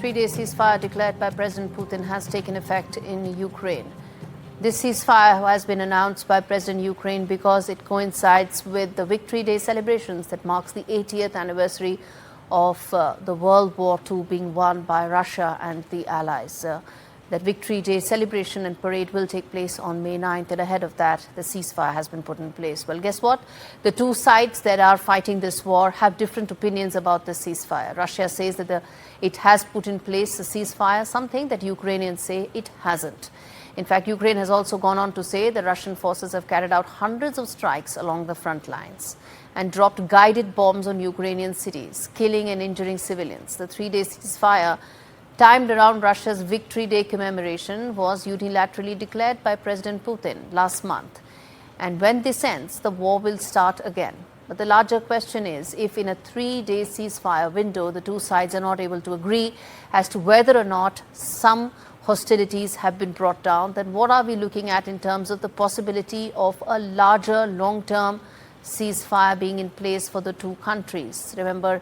Three-day ceasefire declared by President Putin has taken effect in Ukraine. This ceasefire has been announced by President Ukraine because it coincides with the Victory Day celebrations that marks the 80th anniversary of the World War II being won by Russia and the Allies. That Victory Day celebration and parade will take place on May 9th, and ahead of that, the ceasefire has been put in place. Well, guess what? The two sides that are fighting this war have different opinions about the ceasefire. Russia says that it has put in place a ceasefire, something that Ukrainians say it hasn't. In fact, Ukraine has also gone on to say the Russian forces have carried out hundreds of strikes along the front lines and dropped guided bombs on Ukrainian cities, killing and injuring civilians. The three-day ceasefire, timed around Russia's Victory Day commemoration, was unilaterally declared by President Putin last month. And when this ends, the war will start again. But the larger question is, if in a three-day ceasefire window, the two sides are not able to agree as to whether or not some hostilities have been brought down, then what are we looking at in terms of the possibility of a larger, long-term ceasefire being in place for the two countries? Remember,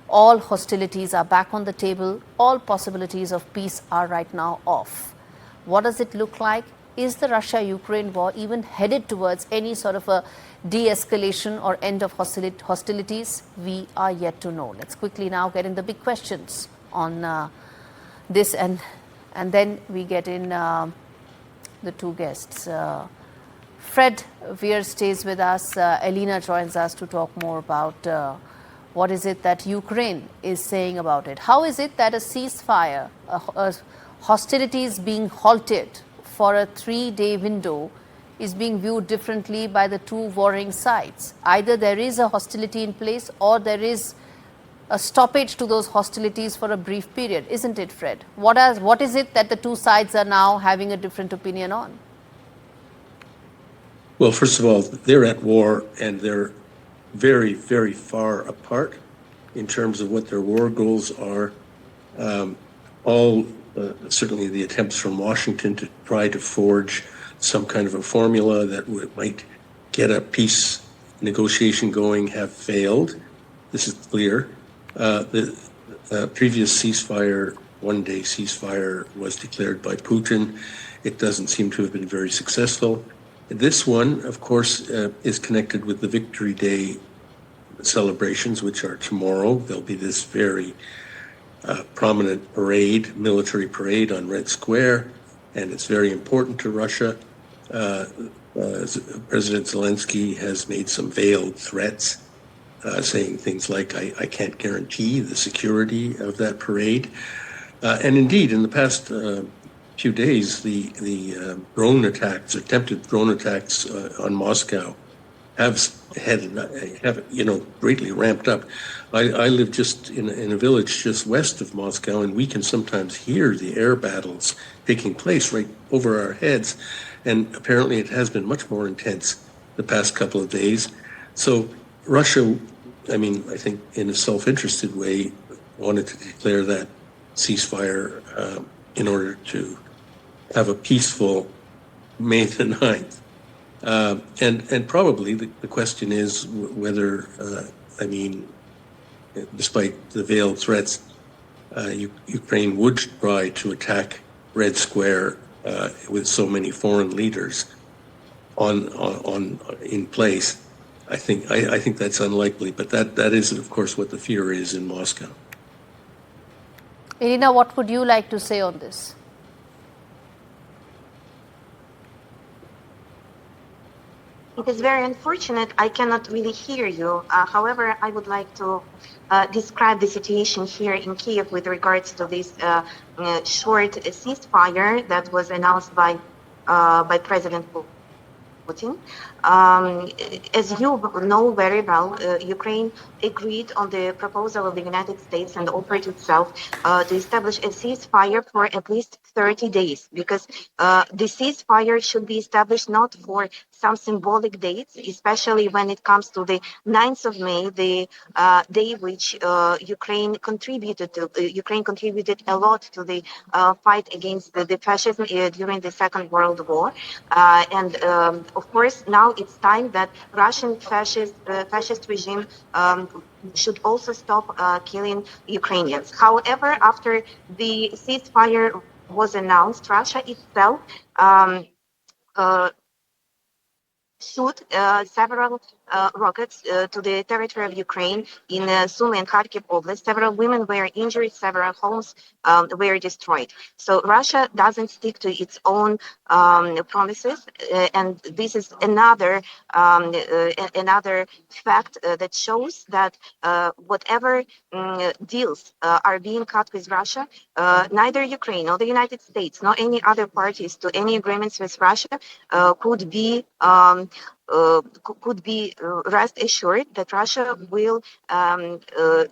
all hostilities are back on the table. All possibilities of peace are right now off. What does it look like? Is the Russia-Ukraine war even headed towards any sort of a de-escalation or end of hostilities? We are yet to know. Let's quickly now get in the big questions on this, and then we get in the two guests. Fred Weir stays with us. Elena joins us to talk more about what is it that Ukraine is saying about it. How is it that a ceasefire, hostilities being halted for a three-day window, is being viewed differently by the two warring sides? Either there is a hostility in place or there is a stoppage to those hostilities for a brief period, isn't it, Fred? What is it that the two sides are now having a different opinion on? Well, first of all, they're at war and they're very, very far apart in terms of what their war goals are. Certainly the attempts from Washington to try to forge some kind of a formula that might get a peace negotiation going have failed. This is clear. The previous ceasefire, one-day ceasefire, was declared by Putin. It doesn't seem to have been very successful. This one, of course, is connected with the Victory Day celebrations, which are tomorrow. There'll be this very prominent parade, military parade on Red Square, and it's very important to Russia. President Zelensky has made some veiled threats, saying things like, I can't guarantee the security of that parade. And indeed, in the past few days, the drone attacks, attempted drone attacks on Moscow have greatly ramped up. I live just in a village just west of Moscow, and we can sometimes hear the air battles taking place right over our heads. And apparently it has been much more intense the past couple of days. So Russia, I think in a self-interested way, wanted to declare that ceasefire in order to have a peaceful May the 9th. And probably the question is whether, despite the veiled threats, Ukraine would try to attack Red Square with so many foreign leaders in place. I think that's unlikely, but that is, of course, what the fear is in Moscow. Irina, what would you like to say on this? It is very unfortunate. I cannot really hear you. However, I would like to describe the situation here in Kiev with regards to this short ceasefire that was announced by President Putin. As you know very well, Ukraine agreed on the proposal of the United States and offered itself to establish a ceasefire for at least 30 days, because the ceasefire should be established not for some symbolic dates, especially when it comes to the 9th of May, the day which Ukraine contributed a lot to the fight against the fascism during the Second World War. And of course, now it's time that Russian fascist regime should also stop killing Ukrainians. However, after the ceasefire was announced, Russia itself shoot several rockets to the territory of Ukraine in Sumy and Kharkiv Oblast. Several women were injured, several homes were destroyed. So Russia doesn't stick to its own promises, and this is another fact that shows that whatever deals are being cut with Russia, neither Ukraine nor the United States nor any other parties to any agreements with Russia could be rest assured that Russia will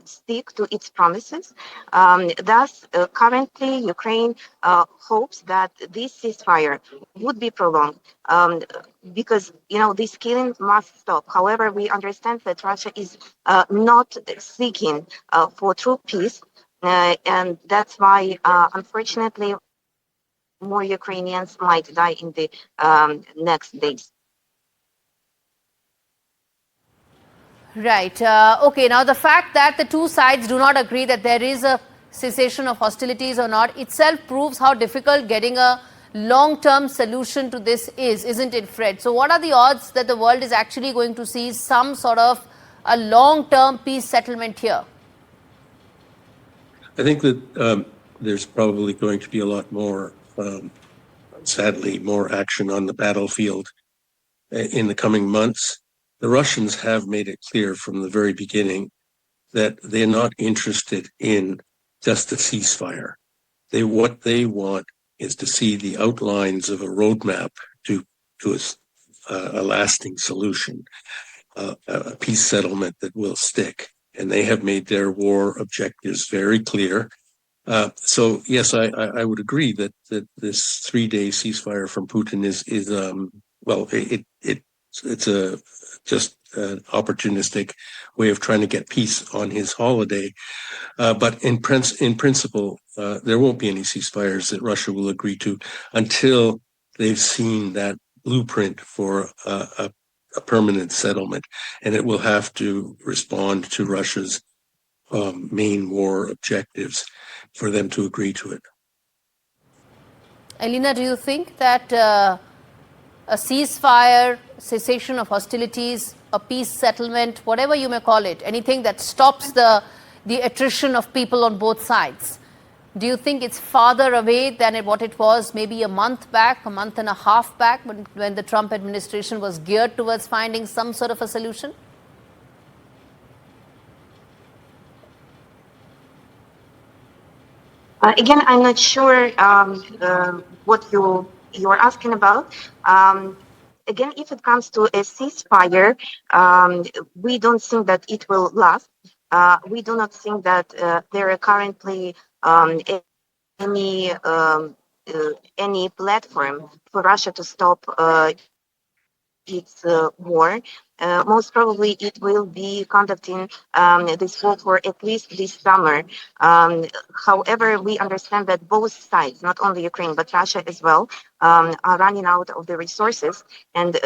stick to its promises. Thus, currently, Ukraine hopes that this ceasefire would be prolonged because this killing must stop. However, we understand that Russia is not seeking for true peace, and that's why, unfortunately, more Ukrainians might die in the next days. Right. Okay. Now, the fact that the two sides do not agree that there is a cessation of hostilities or not itself proves how difficult getting a long-term solution to this is, isn't it, Fred? So, what are the odds that the world is actually going to see some sort of a long-term peace settlement here? I think that there's probably going to be a lot more, sadly, more action on the battlefield in the coming months. The Russians have made it clear from the very beginning that they're not interested in just a ceasefire. What they want is to see the outlines of a roadmap to a lasting solution, a peace settlement that will stick. And they have made their war objectives very clear. So yes, I would agree that this 3-day ceasefire from Putin is it's just an opportunistic way of trying to get peace on his holiday. But in principle, there won't be any ceasefires that Russia will agree to until they've seen that blueprint for a permanent settlement, and it will have to respond to Russia's main war objectives for them to agree to it. Elena, do you think that a ceasefire, cessation of hostilities, a peace settlement, whatever you may call it, anything that stops the attrition of people on both sides, do you think it's farther away than what it was maybe a month back, a month and a half back, when the Trump administration was geared towards finding some sort of a solution? Again, I'm not sure what you're asking about. Again, if it comes to a ceasefire, we don't think that it will last. We do not think that there are currently any platform for Russia to stop its war. Most probably it will be conducting this war for at least this summer. However, we understand that both sides, not only Ukraine, but Russia as well, are running out of the resources. And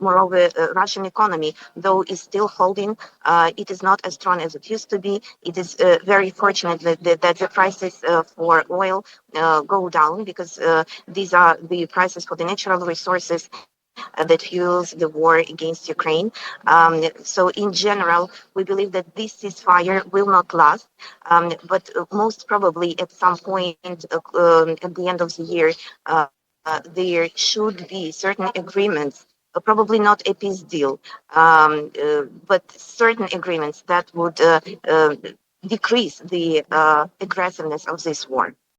moreover, Russian economy, though is still holding, it is not as strong as it used to be. It is very fortunate that the prices for oil go down, because these are the prices for the natural resources that fuels the war against Ukraine. So in general, we believe that this ceasefire will not last, but most probably at some point at the end of the year, there should be certain agreements, probably not a peace deal, but certain agreements that would decrease the aggressiveness of this war.